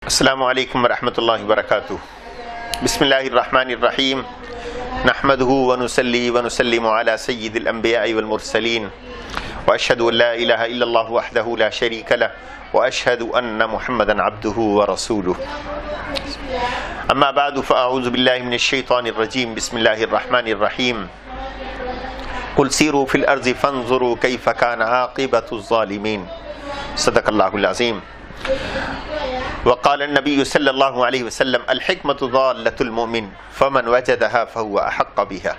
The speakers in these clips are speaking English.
Assalamu alaikum wa rahmatullahi wa barakatuh. Bismillahir Rahmanir Rahim. Nahmaduhu wa nusalli wa nusallimu ala sayyidil anbiya'i wal mursalin. Wa ashhadu an la ilaha illallah wahdahu la sharika lah wa ashhadu anna Muhammadan abduhu wa rasuluh. Amma ba'du fa a'udhu billahi minash shaitanir rajim. Bismillahir Rahmanir Rahim. Qul siru fil ardi fanzuru kayfa kana aqibatu adh-dhalimin. Sadaqallahul azim. وقال النبي صلى الله عليه وسلم الحكمة ضالة المؤمن فمن وجدها فهو أحق بها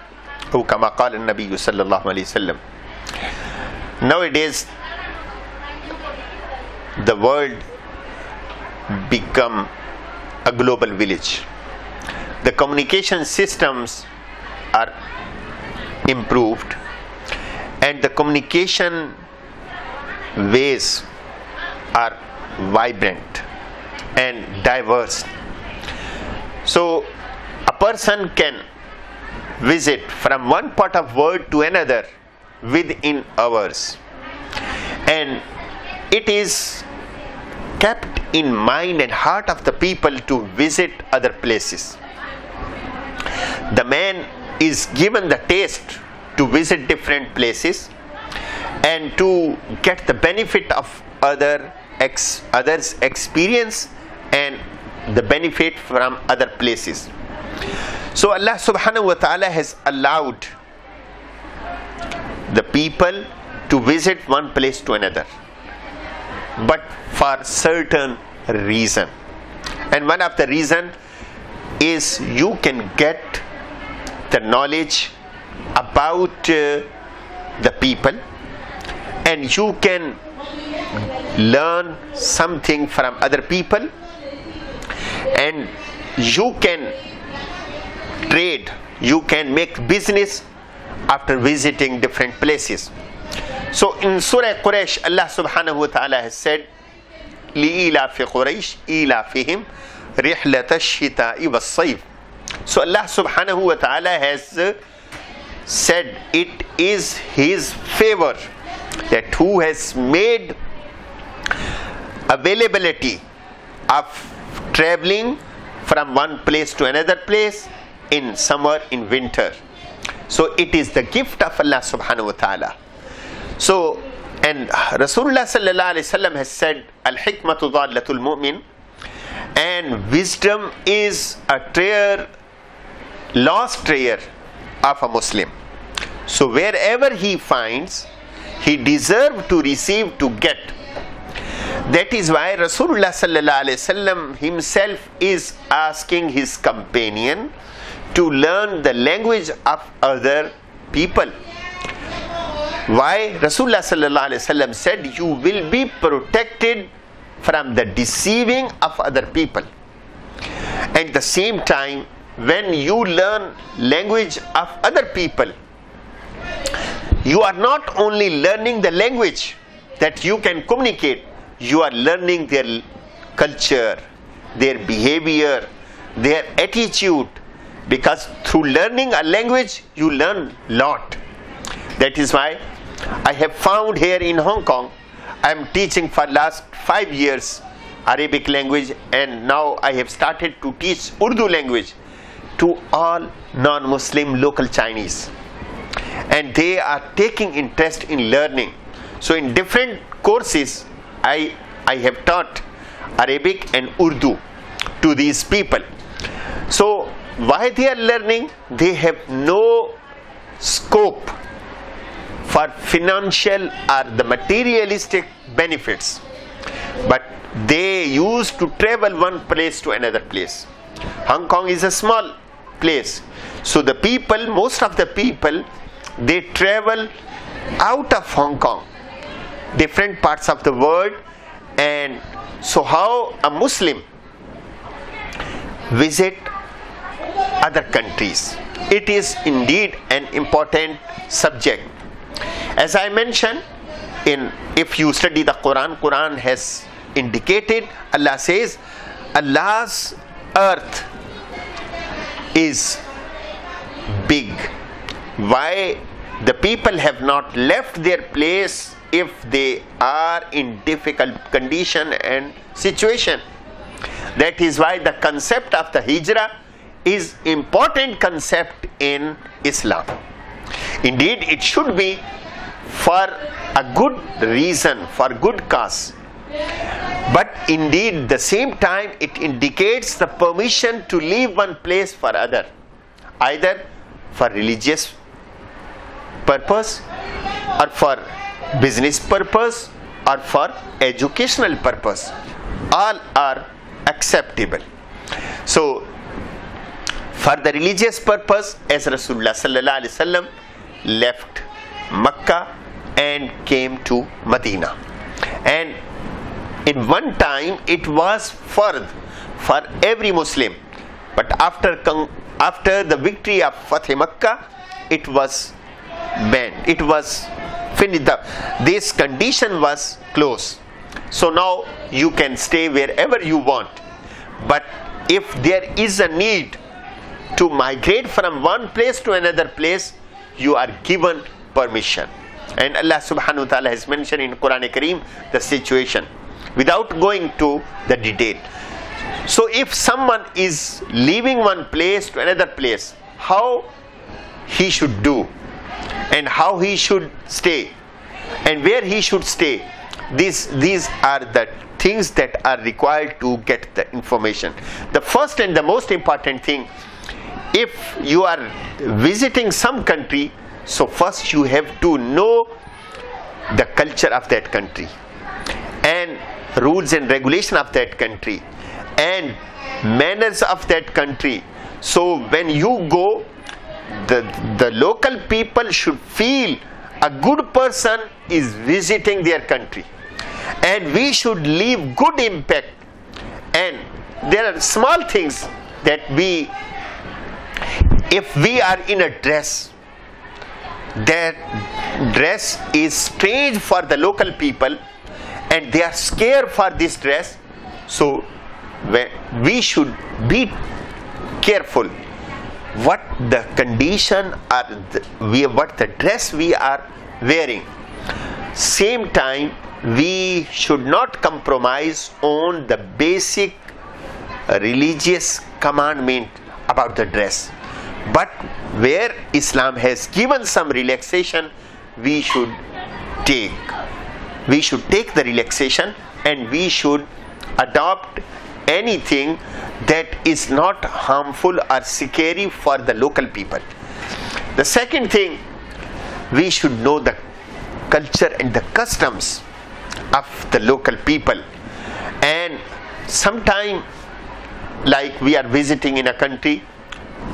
أو كما قال النبي صلى الله عليه وسلم. Nowadays the world become a global village. The communication systems are improved and the communication ways are vibrant and diverse. So a person can visit from one part of world to another within hours, and it is kept in mind and heart of the people to visit other places. The man is given the taste to visit different places and to get the benefit of others' experience and the benefit from other places. So Allah subhanahu wa ta'ala has allowed the people to visit one place to another, but for certain reason. And one of the reason is you can get the knowledge about the people, and you can learn something from other people, and you can trade, you can make business after visiting different places. So in Surah Quraysh, Allah subhanahu wa ta'ala has said لِإِلَافِ قُرَيْشِ إِلَافِهِمْ رِحْلَةَ الشِّتَاءِ وَالصَّيْفِ. So Allah subhanahu wa ta'ala has said it is His favor that who has made availability of traveling from one place to another place in summer, in winter. So it is the gift of Allah subhanahu wa ta'ala. So, and Rasulullah sallallahu alaihi wasallam has said al-hikmatu dhallatul mu'min, and wisdom is a treasure, lost treasure of a Muslim. So wherever he finds, he deserves to receive, to get. That is why Rasulullah sallallahu alaihi wasallam himself is asking his companion to learn the language of other people. Why? Rasulullah sallallahu alaihi wasallam said you will be protected from the deceiving of other people. At the same time, when you learn language of other people, you are not only learning the language that you can communicate, you are learning their culture, their behavior, their attitude, because through learning a language you learn a lot. That is why I have found here in Hong Kong, I am teaching for last 5 years Arabic language, and now I have started to teach Urdu language to all non-Muslim local Chinese, and they are taking interest in learning. So in different courses I have taught Arabic and Urdu to these people. So why they are learning? They have no scope for financial or the materialistic benefits, but they used to travel one place to another place. Hong Kong is a small place, so the people, most of the people, they travel out of Hong Kong, different parts of the world. And so how a Muslim visit other countries? It is indeed an important subject. As I mentioned, if you study the Quran, Quran has indicated, Allah says Allah's earth is big. Why the people have not left their place if they are in difficult condition and situation? That is why the concept of the hijrah is important concept in Islam. Indeed, it should be for a good reason, for good cause. But indeed, the same time, it indicates the permission to leave one place for other, either for religious purpose, or for business purpose, or for educational purpose. All are acceptable. So, for the religious purpose, as Rasulullah sallallahu alaihi wasallam left Makkah and came to Medina, and in one time it was fard for every Muslim, but after the victory of Fatih Makkah, it was banned. It was finished. This condition was closed. So now you can stay wherever you want. But if there is a need to migrate from one place to another place, you are given permission. And Allah subhanahu wa ta'ala has mentioned in Quran Kareem the situation without going to the detail. So if someone is leaving one place to another place, how he should do and how he should stay and where he should stay, these are the things that are required to get the information. The first and the most important thing, if you are visiting some country, so first you have to know the culture of that country and rules and regulation of that country and manners of that country. So when you go, the local people should feel a good person is visiting their country, and we should leave good impact. And there are small things that if we are in a dress, that dress is strange for the local people and they are scared for this dress, so we should be careful what the condition or what the dress we are wearing. Same time, we should not compromise on the basic religious commandment about the dress. But where Islam has given some relaxation, we should take the relaxation, and we should adopt anything that is not harmful or scary for the local people. The second thing, we should know the culture and the customs of the local people. And sometime, like we are visiting in a country,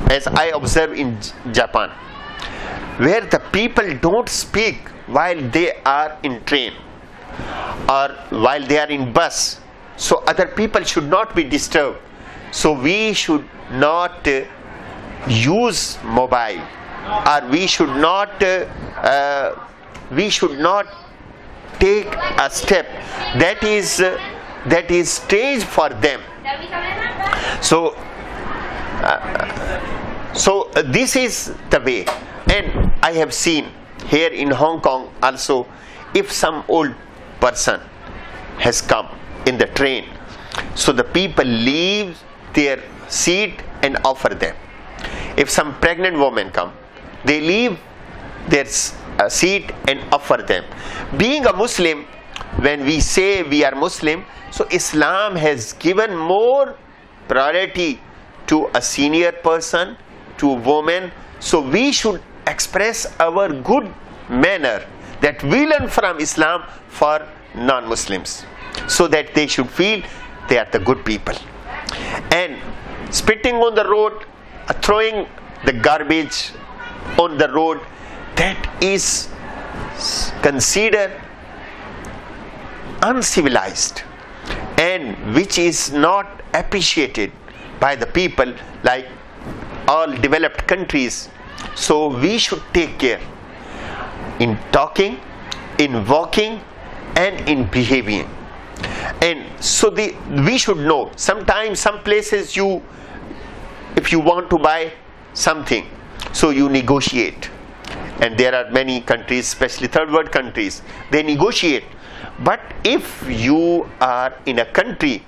as I observe in Japan, where the people don't speak while they are in train or while they are in bus, so other people should not be disturbed. So we should not use mobile, or we should not take a step that is strange for them. So this is the way. And I have seen here in Hong Kong also, if some old person has come in the train, so the people leave their seat and offer them. If some pregnant woman come, they leave their seat and offer them. Being a Muslim, when we say we are Muslim, so Islam has given more priority to a senior person, to a woman. So we should express our good manner that we learn from Islam for non-Muslims, so that they should feel they are the good people. And spitting on the road, throwing the garbage on the road, that is considered uncivilized and which is not appreciated by the people like all developed countries. So we should take care in talking, in walking, and in behaving. And so we should know. Sometimes some places if you want to buy something, so you negotiate. And there are many countries, especially third world countries, they negotiate. But if you are in a country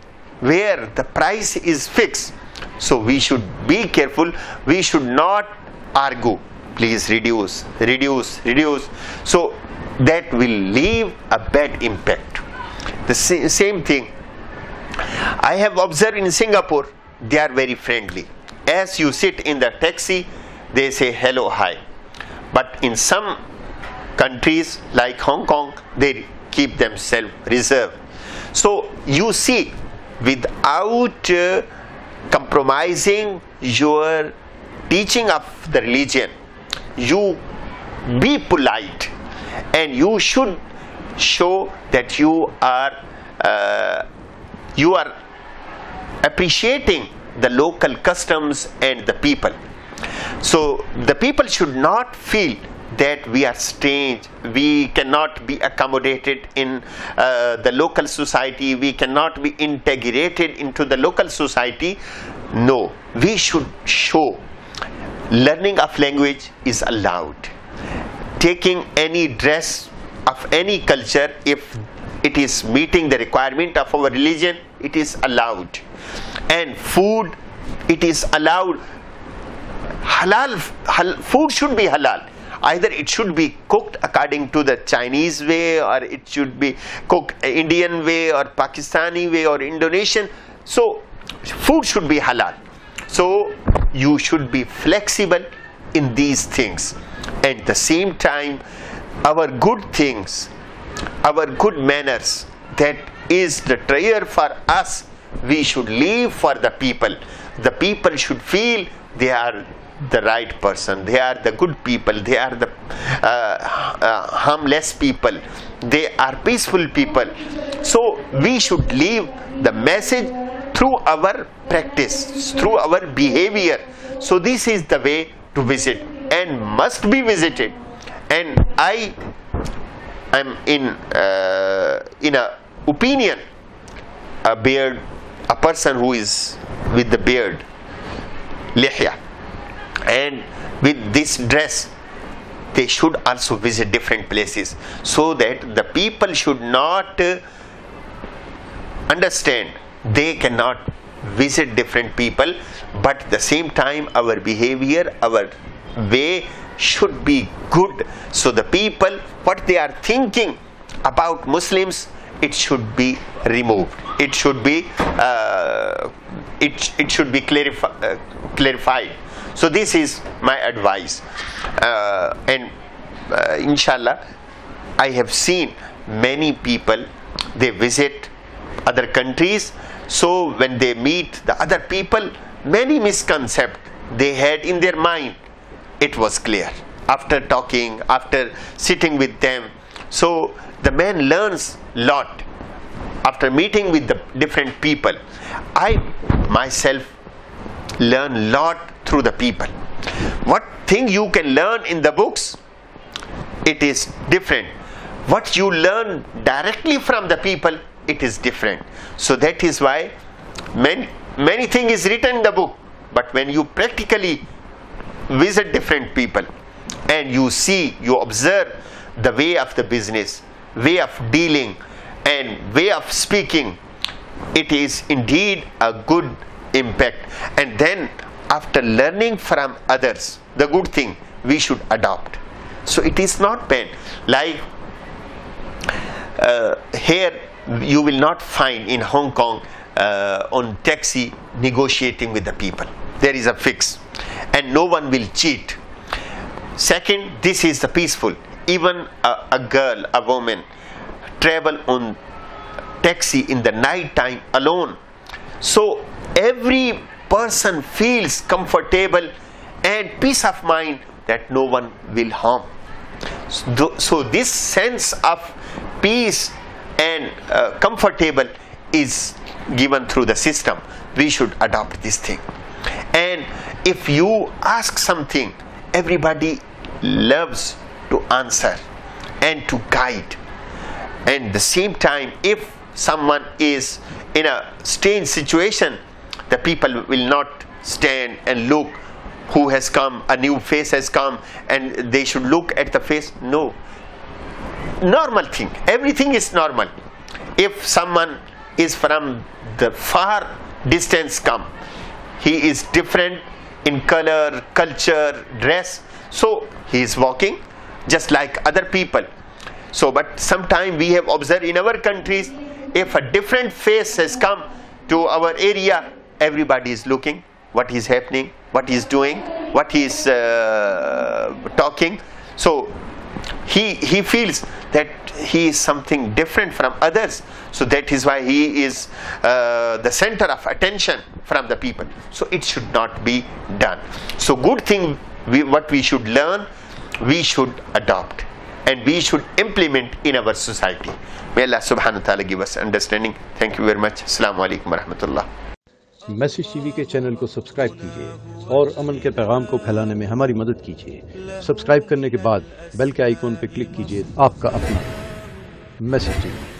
where the price is fixed. So we should be careful. We should not argue. Please reduce, reduce, reduce. So that will leave a bad impact. The same thing I have observed in Singapore. They are very friendly. As you sit in the taxi, they say hello, hi. But in some countries like Hong Kong, they keep themselves reserved. So you see, without compromising your teaching of the religion, you be polite, and you should show that you are appreciating the local customs and the people. So the people should not feel that we are strange, we cannot be accommodated in the local society, we cannot be integrated into the local society. No, we should show learning of language is allowed. Taking any dress of any culture, if it is meeting the requirement of our religion, it is allowed. And food, it is allowed. Halal food should be halal. Either it should be cooked according to the Chinese way, or it should be cooked Indian way, or Pakistani way, or Indonesian. So food should be halal. So you should be flexible in these things. At the same time, our good things, our good manners, that is the treasure for us, we should leave for the people. The people should feel they are the right person, they are the good people, they are the harmless people, they are peaceful people. So we should leave the message through our practice, through our behavior. So this is the way to visit, and must be visited. And I am in a opinion, a person who is with the beard, lihya, and with this dress, they should also visit different places, so that the people should not understand they cannot visit different people, but at the same time our behavior, our way should be good. So the people, what they are thinking about Muslims, it should be removed. It should be it should be clarified. So this is my advice, and inshallah, I have seen many people, they visit other countries. So when they meet the other people, many misconceptions they had in their mind, it was clear after talking, after sitting with them. So the man learns lot after meeting with the different people. I myself learn lot through the people. What thing you can learn in the books, it is different. What you learn directly from the people, it is different. So that is why many things is written in the book, but when you practically visit different people and you see, you observe the way of the business, way of dealing, and way of speaking, it is indeed a good impact. And then after learning from others the good thing, we should adopt. So it is not bad. Like here you will not find in Hong Kong on taxi negotiating with the people. There is a fix, and no one will cheat. Second, this is the peaceful. Even a girl, a woman, travel on taxi in the night time alone. So every person feels comfortable and peace of mind that no one will harm. So this sense of peace and comfortable is given through the system. We should adopt this thing. And if you ask something, everybody loves to answer and to guide. And at the same time, if someone is in a strange situation, the people will not stand and look who has come, a new face has come, and they should look at the face. No. Normal thing. Everything is normal. If someone is from the far distance come. He is different in color, culture, dress. So he is walking just like other people. So but sometime we have observed in our countries, if a different face has come to our area, everybody is looking what is happening, what he is doing, what he is talking. So he feels that he is something different from others. So that is why he is the center of attention from the people. So it should not be done. So good thing, what we should learn, we should adopt and we should implement in our society. May Allah subhanahu wa ta'ala give us understanding. Thank you very much. Assalamu alaikum wa rahmatullah. Message TV के channel को subscribe कीजिए और अमन के पैगाम को फैलाने में हमारी मदद कीजिए। सब्सक्राइब करने के बाद बेल के आइकॉन पर क्लिक कीजिए। आपका अपना मैसेज टीवी।